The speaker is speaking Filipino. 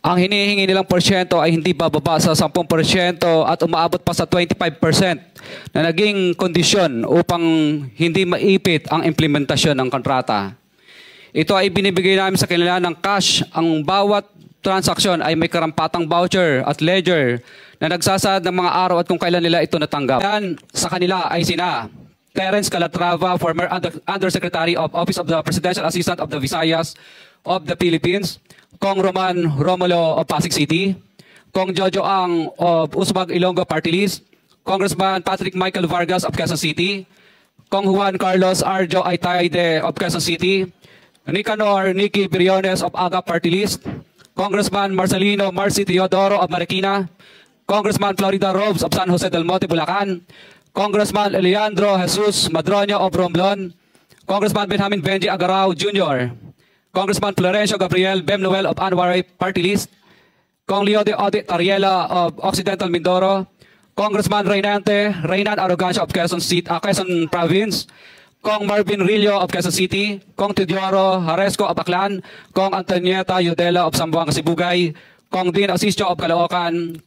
Ang hinihingi nilang porsyento ay hindi bababa sa 10% at umaabot pa sa 25% na naging kondisyon upang hindi maipit ang implementasyon ng kontrata. Ito ay binibigay namin sa kanila ng cash. Ang bawat transaksyon ay may karampatang voucher at ledger na nagsasaad ng mga araw at kung kailan nila ito natanggap. Yan sa kanila ay sina Terence Calatrava, former Undersecretary of Office of the Presidential Assistant of the Visayas of the Philippines, Kong Roman Romulo of Pasig City, Kong Jojo Ang of Usmag Ilonggo Party List, Congressman Patrick Michael Vargas of Quezon City, Kong Juan Carlos Arjo Aitaide of Quezon City, Nicanor Nicky Briones of AGA Party List, Congressman Marcelino Marcy Teodoro of Marikina, Congressman Florida Robes of San Jose del Monte, Bulacan, Congressman Leandro Jesus Madroño of Romblon, Congressman Benjamin Benji Agarao Jr., Congressman Florencio Gabriel Bem Noel of Anwaray Party List, Kong Leo de Odit Ariela of Occidental Mindoro, Congressman Reynan Arrogancia of Quezon Province, Kong Marvin Rillo of Quezon City, Kong Teodoro Haresco of Aklan, Kong Antonieta Yudela of Zamboanga Sibugay, Kong Dean Asisio of Caloocan,